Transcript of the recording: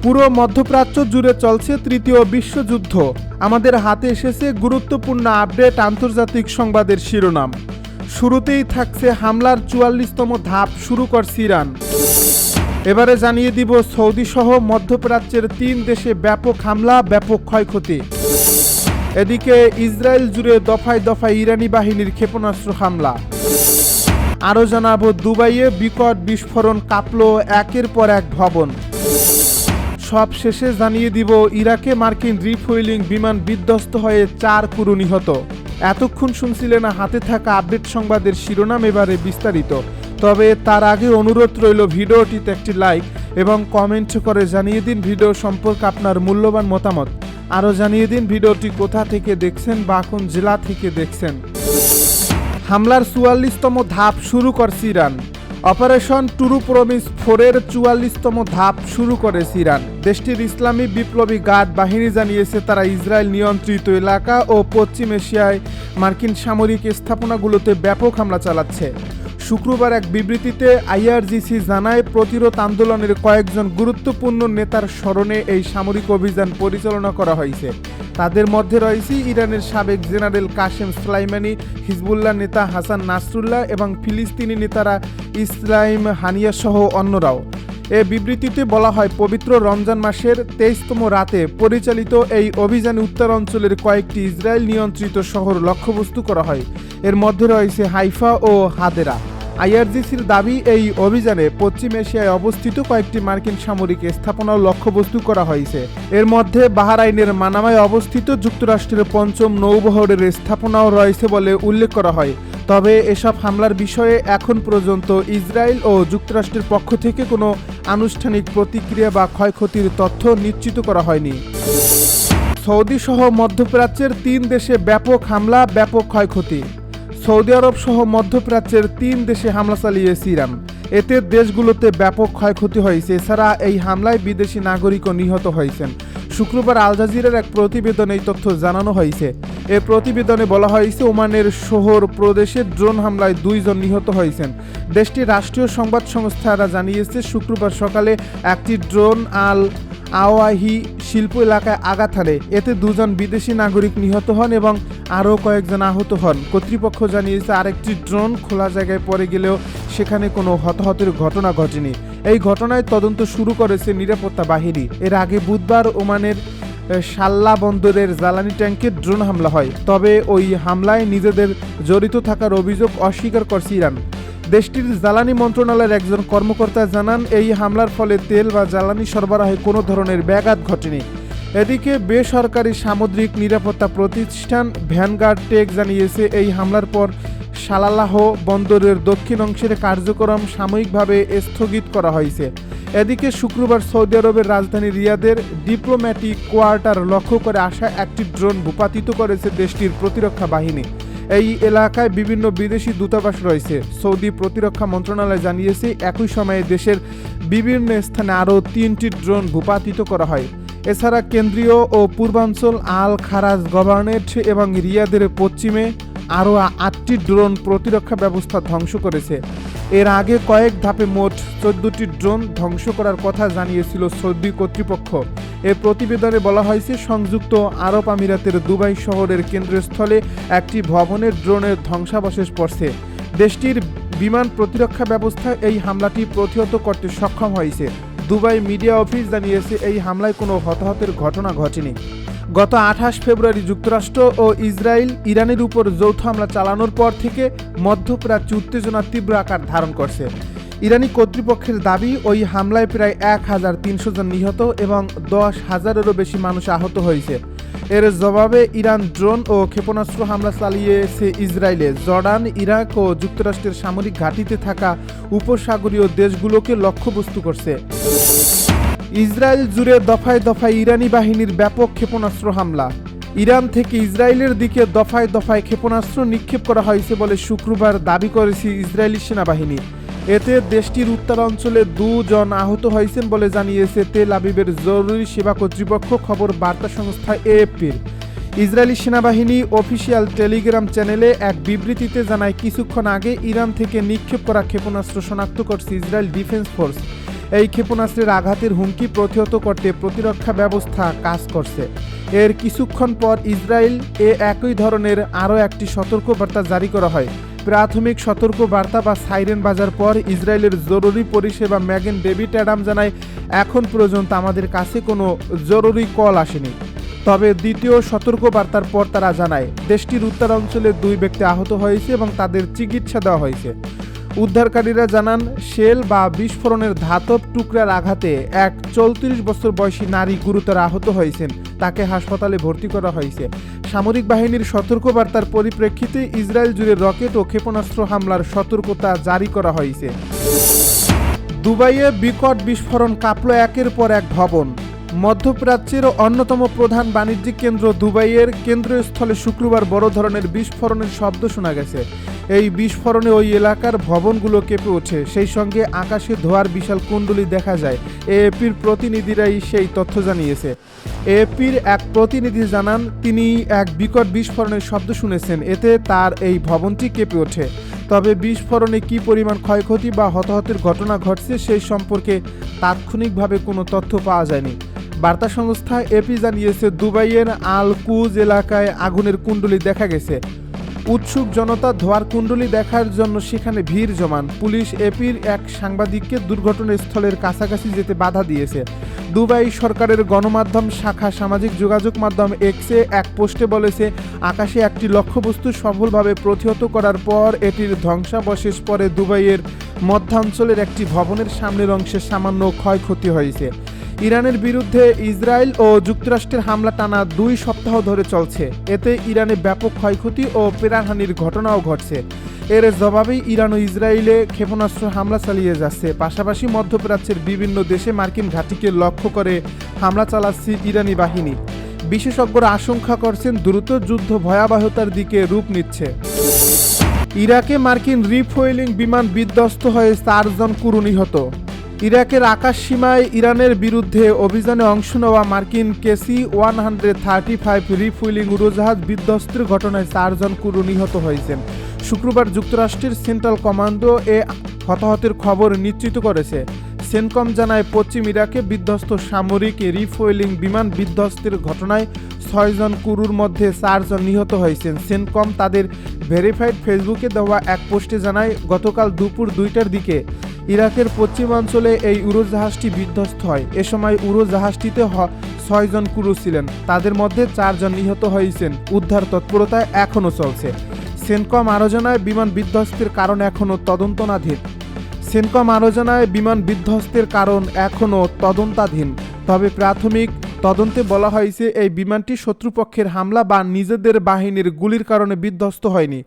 পুরো মধ্যপ্রাচ্য জুড়ে চলছে তৃতীয় বিশ্বযুদ্ধ। আমাদের হাতে এসেছে গুরুত্বপূর্ণ আপডেট আন্তর্জাতিক সংবাদের শিরোনাম। শুরুতেই থাকছে হামলার ৪৪তম ধাপ শুরু করছে ইরান। এবারে জানিয়ে দিব সৌদি সহ মধ্যপ্রাচ্যের ৩ দেশে ব্যাপক হামলা, ব্যাপক ক্ষয়ক্ষতি। এদিকে ইসরায়েল জুড়ে দফায় দফায় ইরানি বাহিনীর ক্ষেপণাস্ত্র হামলা। আরও জানাবো দুবাইয়ে বিকট বিস্ফোরণ, কাঁপল একের পর এক ভবন। সব শেষে জানিয়ে দিব ইরাকে মার্কিন রিফুয়েলিং বিমান বিধ্বস্ত হয়ে ৪ ক্রু নিহত। এতক্ষণ শুনছিলেন হাতে থাকা আপডেট সংবাদের শিরোনাম, এবারে বিস্তারিত। তবে তার আগে অনুরোধ রইল ভিডিওটিতে একটি লাইক এবং কমেন্ট করে জানিয়ে দিন ভিডিও সম্পর্কে আপনার মূল্যবান মতামত। আরও জানিয়ে দিন ভিডিওটি কোথা থেকে দেখছেন বা কোন জেলা থেকে দেখছেন। হামলার ৪৪তম ধাপ শুরু করছে ইরান। অপারেশন টুরু প্রমিস 4-এর ৪৪তম ধাপ শুরু করেছে ইরান। দেশটির ইসলামী বিপ্লবী গার্ড বাহিনী জানিয়েছে তারা ইসরায়েল নিয়ন্ত্রিত এলাকা ও পশ্চিম এশিয়ায় মার্কিন সামরিক স্থাপনাগুলোতে ব্যাপক হামলা চালাচ্ছে। শুক্রবার এক বিবৃতিতে আইআরজিসি জানায় প্রতিরোধ আন্দোলনের কয়েকজন গুরুত্বপূর্ণ নেতার স্মরণে এই সামরিক অভিযান পরিচালনা করা হয়েছে। তাদের মধ্যে রয়েছে ইরানের সাবেক জেনারেল কাশেম সোলাইমানি, হিজবুল্লাহ নেতা হাসান নাসরুল্লাহ এবং ফিলিস্তিনি নেতারা ইসলাইম হানিয়া সহ অন্যরাও। এ বিবৃতিতে বলা হয়, পবিত্র রমজান মাসের 23তম রাতে পরিচালিত এই অভিযানে উত্তর অঞ্চলের কয়েকটি ইসরায়েল নিয়ন্ত্রিত শহর লক্ষ্যবস্তু করা হয়। এর মধ্যে রয়েছে হাইফা ও হাদেরা। আইআরজিসির দাবি, এই অভিযানে পশ্চিম এশিয়ায় অবস্থিত কয়েকটি মার্কিন সামরিক স্থাপনাও লক্ষ্যবস্তু করা হয়েছে। এর মধ্যে বাহরাইনের মানামায় অবস্থিত যুক্তরাষ্ট্রের ৫ম নৌবহরের স্থাপনাও রয়েছে বলে উল্লেখ করা হয়। তবে এসব হামলার বিষয়ে এখন পর্যন্ত ইসরায়েল ও যুক্তরাষ্ট্রের পক্ষ থেকে কোনো আনুষ্ঠানিক প্রতিক্রিয়া বা ক্ষয়ক্ষতির তথ্য নিশ্চিত করা হয়নি। সৌদি সহ মধ্যপ্রাচ্যের ৩ দেশে ব্যাপক হামলা, ব্যাপক ক্ষয়ক্ষতি। সৌদি আরব সহ মধ্যপ্রাচ্যের ৩ দেশে হামলা চালিয়েছে ইরান। এতে দেশগুলোতে ব্যাপক ক্ষয়ক্ষতি হয়েছে। এছাড়া এই হামলায় বিদেশি নাগরিকও নিহত হয়েছেন। শুক্রবার আল জাজিরার এক প্রতিবেদনে এই তথ্য জানানো হয়েছে। এ প্রতিবেদনে বলা হয়েছে, ওমানের শহর প্রদেশে ড্রোন হামলায় 2 জন নিহত হয়েছেন। দেশটির রাষ্ট্রীয় সংবাদ সংস্থারা জানিয়েছে শুক্রবার সকালে একটি ড্রোন আল আওয়াহি শিল্প এলাকায় আঘাত হানে। এতে 2 জন বিদেশি নাগরিক নিহত হন এবং আরও কয়েকজন আহত হন। কর্তৃপক্ষ জানিয়েছে আরেকটি ড্রোন খোলা জায়গায় পড়ে গেলেও সেখানে কোনো হতাহতের ঘটনা ঘটেনি। এই ঘটনায় তদন্ত শুরু করেছে নিরাপত্তা বাহিনী। এর আগে বুধবার ওমানের সাল্লা বন্দরের জ্বালানি ট্যাঙ্কে ড্রোন হামলা হয়। তবে ওই হামলায় নিজেদের জড়িত থাকার অভিযোগ অস্বীকার করছে ইরান। দেশটির জ্বালানি মন্ত্রণালয়ের একজন কর্মকর্তা জানান, এই হামলার ফলে তেল বা জ্বালানি সরবরাহে কোনো ধরনের ব্যাঘাত ঘটেনি। এদিকে বেসরকারি সামুদ্রিক নিরাপত্তা প্রতিষ্ঠান ভ্যানগার্ড টেক জানিয়েছে এই হামলার পর সালালাহ বন্দরের দক্ষিণ অংশের কার্যক্রম সাময়িকভাবে স্থগিত করা হয়েছে। এদিকে শুক্রবার সৌদি আরবের রাজধানী রিয়াদের ডিপ্লোম্যাটিক কোয়ার্টার লক্ষ্য করে আসা একটি ড্রোন ভূপাতিত করেছে দেশটির প্রতিরক্ষা বাহিনী। এই এলাকায় বিভিন্ন বিদেশি দূতাবাস রয়েছে। সৌদি প্রতিরক্ষা মন্ত্রণালয় জানিয়েছে একই সময়ে দেশের বিভিন্ন স্থানে আরও 3টি ড্রোন ভূপাতিত করা হয়। এছাড়া কেন্দ্রীয় ও পূর্বাঞ্চল আল খারাজ গভর্নরেট এবং রিয়াদের পশ্চিমে আরও 8টি ড্রোন প্রতিরক্ষা ব্যবস্থা ধ্বংস করেছে। এর আগে কয়েক ধাপে মোট 14টি ড্রোন ধ্বংস করার কথা জানিয়েছিল সৌদি কর্তৃপক্ষ। এ প্রতিবেদনে বলা হয়েছে, সংযুক্ত আরব আমিরাতের দুবাই শহরের কেন্দ্রস্থলে একটি ভবনের ড্রোনের ধ্বংসাবশেষ পড়ছে। দেশটির বিমান প্রতিরক্ষা ব্যবস্থা এই হামলাটি প্রতিহত করতে সক্ষম হয়েছে। দুবাই মিডিয়া অফিস জানিয়েছে এই হামলায় কোনো হতাহতের ঘটনা ঘটেনি। গত 28 ফেব্রুয়ারি যুক্তরাষ্ট্র ও ইসরায়েল ইরানের উপর যৌথ হামলা চালানোর পর থেকে মধ্যপ্রাচ্যে উত্তেজনা তীব্র আকার ধারণ করছে। ইরানি কর্তৃপক্ষের দাবি, ওই হামলায় প্রায় 1300 জন নিহত এবং 10,000-এরও বেশি মানুষ আহত হয়েছে। এর জবাবে ইরান ড্রোন ও ক্ষেপণাস্ত্র হামলা চালিয়েছে ইসরায়েলে। জর্ডান, ইরাক ও যুক্তরাষ্ট্রের সামরিক ঘাঁটিতে থাকা উপসাগরীয় দেশগুলোকে লক্ষ্যবস্তু করছে। ইসরায়েল জুড়ে দফায় দফায় ইরানি বাহিনীর ব্যাপক ক্ষেপণাস্ত্র হামলা। ইরান থেকে ইসরায়েলের দিকে দফায় দফায় ক্ষেপণাস্ত্র নিক্ষেপ করা হয়েছে বলে শুক্রবার দাবি করেছে ইসরায়েলি সেনাবাহিনী। এতে দেশটির উত্তরাঞ্চলে 2 জন আহত হয়েছেন বলে জানিয়েছে তেল আবিবের জরুরি সেবা কর্তৃপক্ষ খবর বার্তা সংস্থা এএফপির। ইসরায়েলি সেনাবাহিনী অফিসিয়াল টেলিগ্রাম চ্যানেলে এক বিবৃতিতে জানায়, কিছুক্ষণ আগে ইরান থেকে নিক্ষেপ করা ক্ষেপণাস্ত্র শনাক্ত করছে ইসরায়েল ডিফেন্স ফোর্স। এই ক্ষেপণাস্ত্রের আঘাতের হুমকি প্রতিহত করতে প্রতিরক্ষা ব্যবস্থা কাজ করছে। এর কিছুক্ষণ পর ইসরায়েল একই ধরনের আরও একটি সতর্কবার্তা জারি করা হয়। প্রাথমিক সতর্কবার্তা বা সাইরেন বাজার পর ইসরায়েলের জরুরি পরিষেবা ম্যাগেন ডেভিড অ্যাডাম জানায়, এখন পর্যন্ত আমাদের কাছে কোনো জরুরি কল আসেনি। তবে দ্বিতীয় সতর্কবার্তার পর তারা জানায় দেশটির উত্তরাঞ্চলে 2 ব্যক্তি আহত হয়েছে এবং তাদের চিকিৎসা দেওয়া হয়েছে। উদ্ধারকারীরা জানান শেল বা বিস্ফোরণের ধাতব টুকরার আঘাতে এক 34 বছর বয়সী নারী গুরুতর আহত হয়েছেন, তাকে হাসপাতালে ভর্তি করা হয়েছে। সামরিক বাহিনীর সতর্কবার্তার পরিপ্রেক্ষিতে ইসরায়েল জুড়ে রকেট ও ক্ষেপণাস্ত্র হামলার সতর্কতা জারি করা হয়েছে। দুবাইয়ে বিকট বিস্ফোরণ, কাঁপল একের পর এক ভবন। মধ্যপ্রাচ্যের অন্যতম প্রধান বাণিজ্যিক কেন্দ্র দুবাইয়ের কেন্দ্রস্থলে শুক্রবার বড় ধরনের বিস্ফোরণের শব্দ শোনা গেছে। এই বিস্ফোরণে ওই এলাকার ভবনগুলো কেঁপে ওঠে, সেই সঙ্গে আকাশে ধোঁয়ার বিশাল কুণ্ডলী দেখা যায়। এএপির প্রতিনিধিরাই সেই তথ্য জানিয়েছে। এএপির এক প্রতিনিধি জানান তিনি এক বিকট বিস্ফোরণের শব্দ শুনেছেন, এতে তার এই ভবনটি কেঁপে ওঠে। তবে বিস্ফোরণে কী পরিমাণ ক্ষয়ক্ষতি বা হতাহতের ঘটনা ঘটছে সেই সম্পর্কে তাৎক্ষণিকভাবে কোনো তথ্য পাওয়া যায়নি। বার্তা সংস্থা এপি জানিয়েছে, দুবাইয়ের আল কুজ এলাকায় আগুনের কুণ্ডলী দেখা গেছে। উৎসুক জনতা ধোঁয়ার কুণ্ডলী দেখার জন্য সেখানে ভিড় জমান। পুলিশ এপির এক সাংবাদিককে দুর্ঘটনাস্থলের কাছাকাছি যেতে বাধা দিয়েছে। দুবাই সরকারের গণমাধ্যম শাখা সামাজিক যোগাযোগ মাধ্যম এক্সে এক পোস্টে বলেছে, আকাশে একটি লক্ষ্যবস্তু সফলভাবে প্রতিহত করার পর এটির ধ্বংসাবশেষ পরে দুবাইয়ের মধ্যাঞ্চলের একটি ভবনের সামনের অংশে সামান্য ক্ষয়ক্ষতি হয়েছে। ইরানের বিরুদ্ধে ইসরায়েল ও যুক্তরাষ্ট্রের হামলা টানা 2 সপ্তাহ ধরে চলছে। এতে ইরানে ব্যাপক ক্ষয়ক্ষতি ও প্রাণহানির ঘটনাও ঘটছে। এর জবাবেই ইরান ও ইসরায়েলে ক্ষেপণাস্ত্র হামলা চালিয়ে যাচ্ছে। পাশাপাশি মধ্যপ্রাচ্যের বিভিন্ন দেশে মার্কিন ঘাঁটিকে লক্ষ্য করে হামলা চালাচ্ছে ইরানি বাহিনী। বিশেষজ্ঞরা আশঙ্কা করছেন দ্রুত যুদ্ধ ভয়াবহতার দিকে রূপ নিচ্ছে। ইরাকে মার্কিন রিফুয়েলিং বিমান বিধ্বস্ত হয়ে 4 জন ক্রু নিহত। ইরাকের আকাশ সীমায় ইরানের বিরুদ্ধে অভিযানে অংশ নেওয়া মার্কিন KC-135 রিফুয়েলিং উড়োজাহাজ বিধ্বস্তের ঘটনায় 4 জন ক্রু নিহত হয়েছেন। শুক্রবার যুক্তরাষ্ট্রের সেন্ট্রাল কমান্ডো হতাহতের খবর নিশ্চিত করেছে। সেনকম জানায়, পশ্চিম ইরাকে বিধ্বস্ত সামরিক রিফুয়েলিং বিমান বিধ্বস্তের ঘটনায় 6 জন ক্রুর মধ্যে 4 জন নিহত হয়েছেন। সেনকম তাদের ভেরিফাইড ফেসবুকে দেওয়া এক পোস্টে জানায়, গতকাল দুপুর 2টার দিকে ইরাকের পশ্চিমাঞ্চলে এই উড়োজাহাজটি বিধ্বস্ত হয়। এ সময় উড়োজাহাজটিতে 6 জন ক্রু ছিলেন, তাদের মধ্যে 4 জন নিহত হয়েছেন। উদ্ধার তৎপরতা এখনও চলছে। সেনকম আরও জানায়, বিমান বিধ্বস্তের কারণ এখনও তদন্তাধীন। তবে প্রাথমিক তদন্তে বলা হয়েছে এই বিমানটি শত্রুপক্ষের হামলা বা নিজেদের বাহিনীর গুলির কারণে বিধ্বস্ত হয়নি।